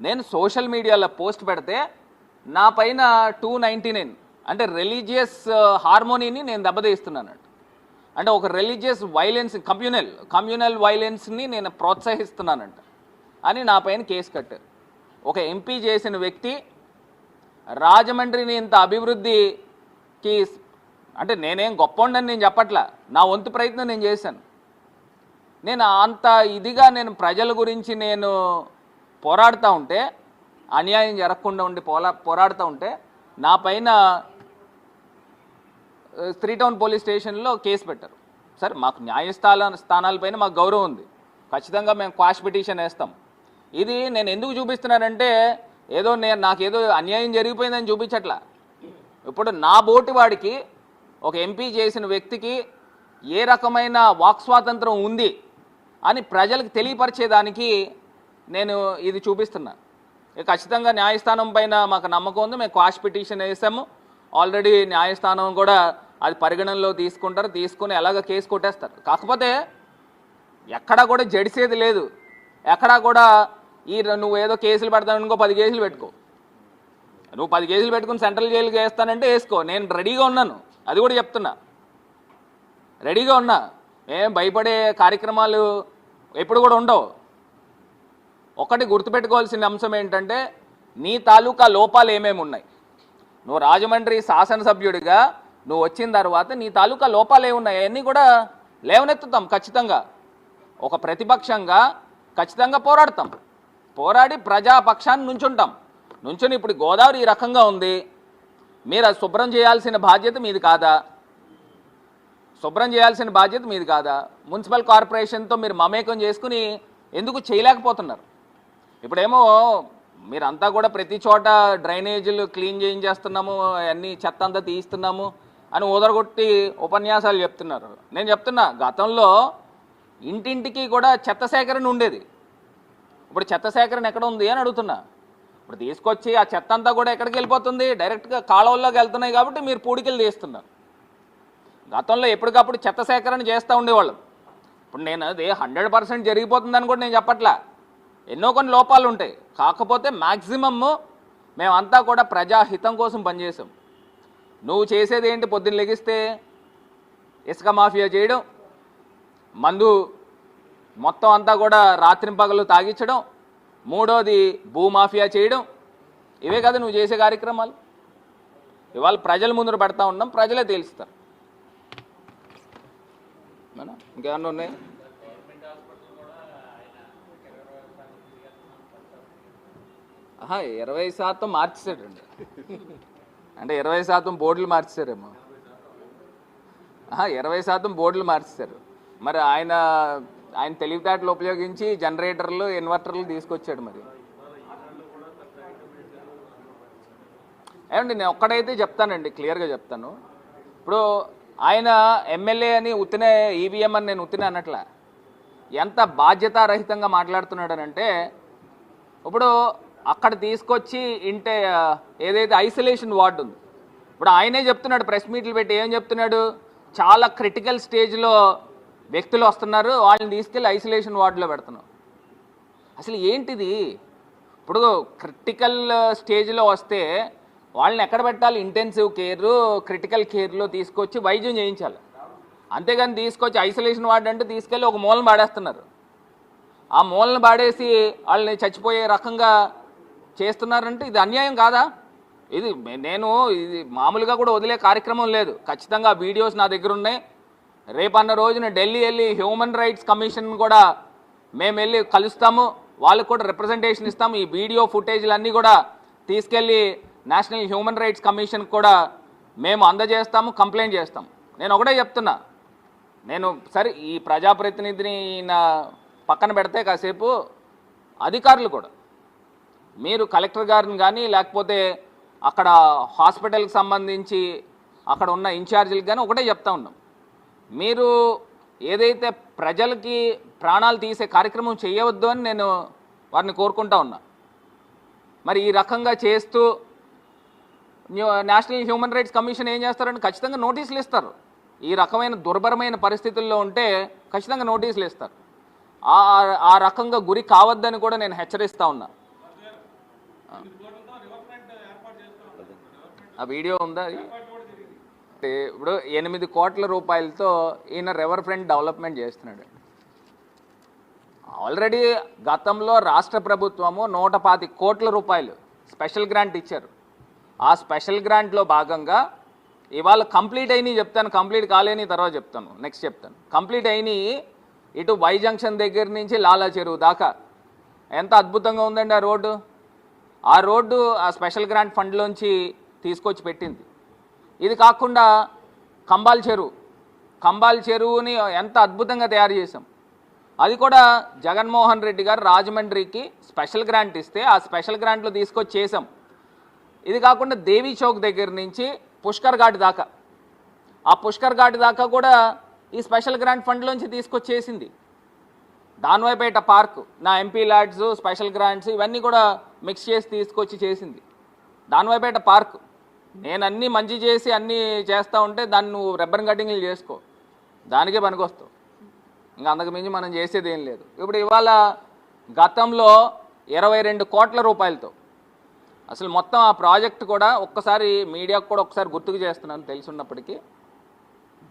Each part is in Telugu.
నేను సోషల్ మీడియాలో పోస్ట్ పెడితే నా పైన 299 అంటే రిలీజియస్ హార్మోనీని నేను దెబ్బతీస్తున్నానంట. అంటే ఒక రిలీజియస్ వైలెన్స్ కమ్యూనల్ వైలెన్స్ని నేను ప్రోత్సహిస్తున్నానంట అని నా పైన కేసు కట్టారు. ఒక ఎంపీ చేసిన వ్యక్తి రాజమండ్రిని ఇంత అభివృద్ధికి అంటే నేనేం గొప్పవాడిని నేను చెప్పట్లా, నా వంతు ప్రయత్నం నేను చేశాను. నేను అంత ఇదిగా నేను ప్రజల గురించి నేను పోరాడుతూ ఉంటే, అన్యాయం జరగకుండా ఉండి పోరాడుతూ ఉంటే నా పైన 3 టౌన్ పోలీస్ స్టేషన్లో కేసు పెట్టారు. సరే, మాకు స్థానాలపైన మాకు గౌరవం ఉంది, ఖచ్చితంగా మేము క్వాష్ పిటిషన్ వేస్తాం. ఇది నేను ఎందుకు చూపిస్తున్నానంటే ఏదో నాకేదో అన్యాయం జరిగిపోయిందని చూపించట్లా. ఇప్పుడు నా బోటి వాడికి ఒక ఎంపీ చేసిన వ్యక్తికి ఏ రకమైన వాక్ స్వాతంత్రం ఉంది అని ప్రజలకు తెలియపరిచేదానికి నేను ఇది చూపిస్తున్నా. ఖచ్చితంగా న్యాయస్థానం పైన మాకు నమ్మకం ఉంది, మేము క్వాష్ పిటిషన్ వేసాము. ఆల్రెడీ న్యాయస్థానం కూడా అది పరిగణనలో తీసుకుంటారు, తీసుకుని ఎలాగ కేసు కొట్టేస్తారు. కాకపోతే ఎక్కడా కూడా జడిసేది లేదు, ఎక్కడా కూడా నువ్వు ఏదో కేసులు పెడతాను ఇంకో 10 కేసులు పెట్టుకో, నువ్వు 10 కేసులు పెట్టుకుని సెంట్రల్ జైలుకి వేస్తానంటే వేసుకో, నేను రెడీగా ఉన్నాను. అది కూడా చెప్తున్నా, రెడీగా ఉన్నా. ఏం భయపడే కార్యక్రమాలు ఎప్పుడు కూడా ఉండవు. ఒకటి గుర్తుపెట్టుకోవాల్సిన అంశం ఏంటంటే నీ తాలూకా లోపాలు ఏమేమి ఉన్నాయి. నువ్వు రాజమండ్రి శాసనసభ్యుడిగా నువ్వు వచ్చిన తర్వాత నీ తాలూకా లోపాలు ఏమున్నాయి అవన్నీ కూడా లేవనెత్తుతాం. ఖచ్చితంగా ఒక ప్రతిపక్షంగా ఖచ్చితంగా పోరాడతాం, పోరాడి ప్రజాపక్షాన్ని నుంచుని ఇప్పుడు గోదావరి ఈ రకంగా ఉంది, మీరు అది శుభ్రం చేయాల్సిన బాధ్యత మీది కాదా? శుభ్రం చేయాల్సిన బాధ్యత మీది కాదా? మున్సిపల్ కార్పొరేషన్తో మీరు మమేకం చేసుకుని ఎందుకు చేయలేకపోతున్నారు? ఇప్పుడేమో మీరంతా కూడా ప్రతి చోట డ్రైనేజీలు క్లీన్ చేయించేస్తున్నాము, అన్నీ చెత్త అంతా తీయిస్తున్నాము అని ఊదరగొట్టి ఉపన్యాసాలు చెప్తున్నారు. నేను చెప్తున్నా, గతంలో ఇంటింటికి కూడా చెత్త సేకరణ ఉండేది. ఇప్పుడు చెత్త సేకరణ ఎక్కడ ఉంది అని అడుగుతున్నా. ఇప్పుడు తీసుకొచ్చి ఆ చెత్త అంతా కూడా ఎక్కడికి వెళ్ళిపోతుంది? డైరెక్ట్గా కాలువల్లోకి వెళ్తున్నాయి కాబట్టి మీరు పూడికలు తీస్తున్నారు. గతంలో ఎప్పటికప్పుడు చెత్త సేకరణ చేస్తూ ఉండేవాళ్ళం. ఇప్పుడు నేను అది 100% జరిగిపోతుందని కూడా నేను చెప్పట్లా, ఎన్నో కొన్ని లోపాలు ఉంటాయి. కాకపోతే మ్యాక్సిమమ్ మేమంతా కూడా ప్రజాహితం కోసం పనిచేసాం. నువ్వు చేసేది ఏంటి? పొద్దున్న లెగిస్తే ఇసుక మాఫియా చేయడం, మందు మొత్తం అంతా కూడా రాత్రింపగలు తాగించడం, మూడోది భూమాఫియా చేయడం, ఇవే కదా నువ్వు చేసే కార్యక్రమాలు. ఇవాళ ప్రజల ముందు పెడతా ఉన్నాం, ప్రజలే తేలుస్తారు. ఇంకేమన్నా ఉన్నాయి? ఆహా, 20% మార్చేసాడండి. అంటే 20% బోర్డులు మార్చేశారేమో. 20% బోర్డులు మార్చేశారు. మరి ఆయన తెలివితేటలు ఉపయోగించి జనరేటర్లు, ఇన్వర్టర్లు తీసుకొచ్చాడు. మరి ఏమండి, నేను ఒక్కడైతే చెప్తానండి, క్లియర్గా చెప్తాను. ఇప్పుడు ఆయన ఎమ్మెల్యే అని ఉత్తినే ఈవీఎం అని నేను ఉత్తినే అనట్లా. ఎంత బాధ్యతారహితంగా మాట్లాడుతున్నాడనంటే, ఇప్పుడు అక్కడ తీసుకొచ్చి ఏదైతే ఐసోలేషన్ వార్డు ఉంది, ఇప్పుడు ఆయనే చెప్తున్నాడు, ప్రెస్ మీట్లు పెట్టి ఏం చెప్తున్నాడు, చాలా క్రిటికల్ స్టేజ్లో వ్యక్తులు వస్తున్నారు, వాళ్ళని తీసుకెళ్ళి ఐసోలేషన్ వార్డులో పెడుతున్నాం. అసలు ఏంటిది? ఇప్పుడు క్రిటికల్ స్టేజ్లో వస్తే వాళ్ళని ఎక్కడ పెట్టాలి? ఇంటెన్సివ్ కేర్, క్రిటికల్ కేర్లో తీసుకొచ్చి వైద్యం చేయించాలి. అంతేగాని తీసుకొచ్చి ఐసోలేషన్ వార్డు అంటే తీసుకెళ్ళి ఒక మూలను పాడేస్తున్నారు. ఆ మూలను పాడేసి వాళ్ళని చచ్చిపోయే రకంగా చేస్తున్నారంటే ఇది అన్యాయం కాదా? ఇది మామూలుగా కూడా వదిలే కార్యక్రమం లేదు. ఖచ్చితంగా వీడియోస్ నా దగ్గర ఉన్నాయి. రేపన్న రోజున ఢిల్లీ వెళ్ళి హ్యూమన్ రైట్స్ కమిషన్ కూడా మేము వెళ్ళి కలుస్తాము, వాళ్ళకు కూడా రిప్రజెంటేషన్ ఇస్తాము. ఈ వీడియో ఫుటేజ్లన్నీ కూడా తీసుకెళ్ళి నేషనల్ హ్యూమన్ రైట్స్ కమిషన్ కూడా మేము అందజేస్తాము, కంప్లైంట్ చేస్తాం. నేను ఒకటే చెప్తున్నా, సరే ఈ ప్రజాప్రతినిధిని పక్కన పెడితే కాసేపు అధికారులు కూడా, మీరు కలెక్టర్ గారిని కానీ లేకపోతే అక్కడ హాస్పిటల్కి సంబంధించి అక్కడ ఉన్న ఇన్ఛార్జీలకు కానీ ఒకటే చెప్తా ఉన్నాం, మీరు ఏదైతే ప్రజలకి ప్రాణాలు తీసే కార్యక్రమం చేయవద్దు అని నేను వారిని కోరుకుంటా ఉన్నా. మరి ఈ రకంగా చేస్తూ నేషనల్ హ్యూమన్ రైట్స్ కమిషన్ ఏం చేస్తారంటే ఖచ్చితంగా నోటీసులు ఇస్తారు. ఈ రకమైన దుర్భరమైన పరిస్థితుల్లో ఉంటే ఖచ్చితంగా నోటీసులు ఇస్తారు. ఆ రకంగా గురి కావద్దని కూడా నేను హెచ్చరిస్తూ ఉన్నా. ఆ వీడియో ఉందా అది? ఇప్పుడు 8 కోట్ల రూపాయలతో ఈయన రివర్ ఫ్రంట్ డెవలప్మెంట్ చేస్తున్నాడు. ఆల్రెడీ గతంలో రాష్ట్ర ప్రభుత్వము 125 కోట్ల రూపాయలు స్పెషల్ గ్రాంట్ ఇచ్చారు. ఆ స్పెషల్ గ్రాంట్లో భాగంగా ఇవాళ కంప్లీట్ అయినాయి చెప్తాను, కంప్లీట్ కాలేని తర్వాత చెప్తాను, నెక్స్ట్ చెప్తాను. కంప్లీట్ అయినాయి ఇటు వై జంక్షన్ దగ్గర నుంచి లాలా చెరువు దాకా ఎంత అద్భుతంగా ఉందండి ఆ రోడ్డు. ఆ రోడ్డు ఆ స్పెషల్ గ్రాంట్ ఫండ్లోంచి తీసుకొచ్చి పెట్టింది. ఇది కాకుండా కంబాల్ చెరువుని ఎంత అద్భుతంగా తయారు చేసాం. అది కూడా జగన్మోహన్ రెడ్డి గారు రాజమండ్రికి స్పెషల్ గ్రాంట్ ఇస్తే ఆ స్పెషల్ గ్రాంట్లో తీసుకొచ్చి చేసాం. ఇది కాకుండా దేవీ చౌక్ దగ్గర నుంచి పుష్కర్ ఘాట్ దాకా, ఆ పుష్కర్ ఘాట్ దాకా కూడా ఈ స్పెషల్ గ్రాంట్ ఫండ్లోంచి తీసుకొచ్చి చేసింది. దాన్వైపేట పార్క్, నా ఎంపీ ల్యాడ్స్, స్పెషల్ గ్రాంట్స్ ఇవన్నీ కూడా మిక్స్ చేసి తీసుకొచ్చి చేసింది. దాన్వైపేట పార్క్ నేను అన్నీ మంచి చేసి అన్నీ చేస్తూ ఉంటే దాన్ని నువ్వు రెబ్బన్ కటింగ్లు చేసుకో, దానికే పనికొస్తావు. ఇంకా అంతకు మించి మనం చేసేది ఏం లేదు. ఇప్పుడు ఇవాళ గతంలో 22 కోట్ల రూపాయలతో అసలు మొత్తం ఆ ప్రాజెక్ట్ కూడా ఒక్కసారి మీడియాకు కూడా ఒకసారి గుర్తుకు చేస్తున్నాను తెలుసున్నప్పటికీ,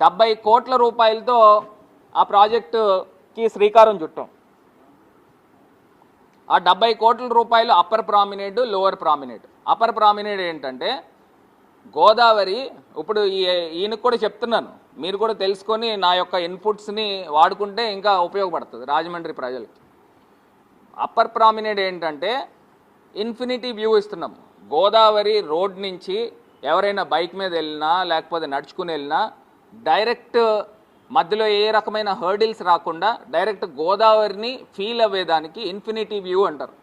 70 కోట్ల రూపాయలతో ఆ ప్రాజెక్టుకి శ్రీకారం చుట్టాం. ఆ 70 కోట్ల రూపాయలు అప్పర్ ప్రామినేట్, లోవర్ ప్రామినేట్. అప్పర్ ప్రామినేట్ ఏంటంటే గోదావరి, ఇప్పుడు ఈయనకు కూడా చెప్తున్నాను, మీరు కూడా తెలుసుకొని నా యొక్క ఇన్పుట్స్ని వాడుకుంటే ఇంకా ఉపయోగపడుతుంది రాజమండ్రి ప్రజలకి. అప్పర్ ప్రామినేట్ ఏంటంటే ఇన్ఫినిటీ వ్యూ ఇస్తున్నాం. గోదావరి రోడ్ నుంచి ఎవరైనా బైక్ మీద వెళ్ళినా లేకపోతే నడుచుకుని వెళ్ళినా డైరెక్ట్ మధ్యలో ఏ రకమైన హర్డిల్స్ రాకుండా డైరెక్ట్ గోదావరిని ఫీల్ అవ్వేదానికి ఇన్ఫినిటీ వ్యూ అంటారు.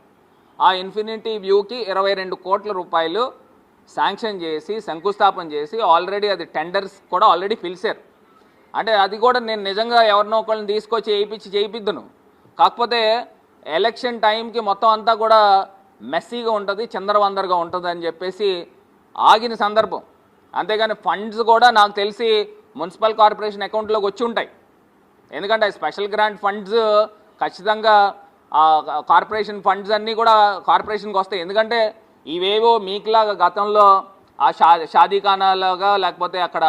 ఆ ఇన్ఫినిటీ వ్యూకి 22 కోట్ల రూపాయలు శాంక్షన్ చేసి శంకుస్థాపన చేసి ఆల్రెడీ అది టెండర్స్ కూడా ఆల్రెడీ పిలిచారు. అంటే అది కూడా నేను నిజంగా ఎవరినో ఒకళ్ళని తీసుకొచ్చి చేయిద్దును. కాకపోతే ఎలక్షన్ టైంకి మొత్తం అంతా కూడా మెస్సీగా ఉంటుంది, చిందరవందరగా ఉంటుంది అని చెప్పేసి ఆగిన సందర్భం. అంతేగాని ఫండ్స్ కూడా నాకు తెలిసి మున్సిపల్ కార్పొరేషన్ అకౌంట్లోకి వచ్చి ఉంటాయి. ఎందుకంటే స్పెషల్ గ్రాంట్ ఫండ్స్ ఖచ్చితంగా కార్పొరేషన్ ఫండ్స్ అన్నీ కూడా కార్పొరేషన్కి వస్తాయి. ఎందుకంటే ఇవేవో మీకులాగా గతంలో ఆ షాదీఖానాలాగా లేకపోతే అక్కడ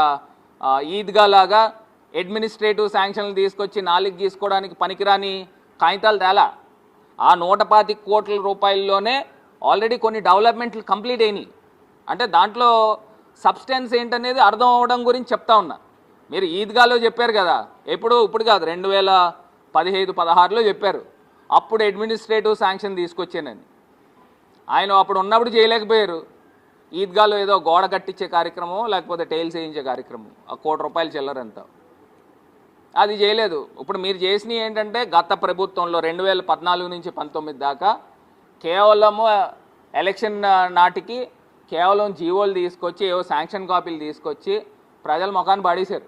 ఈద్గా లాగా అడ్మినిస్ట్రేటివ్ శాంక్షన్లు తీసుకొచ్చి నాలుగు గీసుకోవడానికి పనికిరాని కాగితాలు తేలా. ఆ 125 కోట్ల రూపాయల్లోనే ఆల్రెడీ కొన్ని డెవలప్మెంట్లు కంప్లీట్ అయినాయి. అంటే దాంట్లో సబ్స్టెన్స్ ఏంటనేది అర్థం అవ్వడం గురించి చెప్తా ఉన్నా. మీరు ఈద్గాలో చెప్పారు కదా, ఇప్పుడు కాదు 2015-16లో చెప్పారు, అప్పుడు అడ్మినిస్ట్రేటివ్ శాంక్షన్ తీసుకొచ్చానని. ఆయన అప్పుడు ఉన్నప్పుడు చేయలేకపోయారు. ఈద్గాలో ఏదో గోడ కట్టించే కార్యక్రమం లేకపోతే టైల్స్ వేయించే కార్యక్రమం, ఆ ₹1 చిల్లరంతా అది చేయలేదు. ఇప్పుడు మీరు చేసినవి ఏంటంటే గత ప్రభుత్వంలో 2014 నుంచి 19 దాకా కేవలము ఎలక్షన్ నాటికి కేవలం జీవోలు తీసుకొచ్చి ఏవో శాంక్షన్ కాపీలు తీసుకొచ్చి ప్రజల ముఖాన్ని పడేశారు.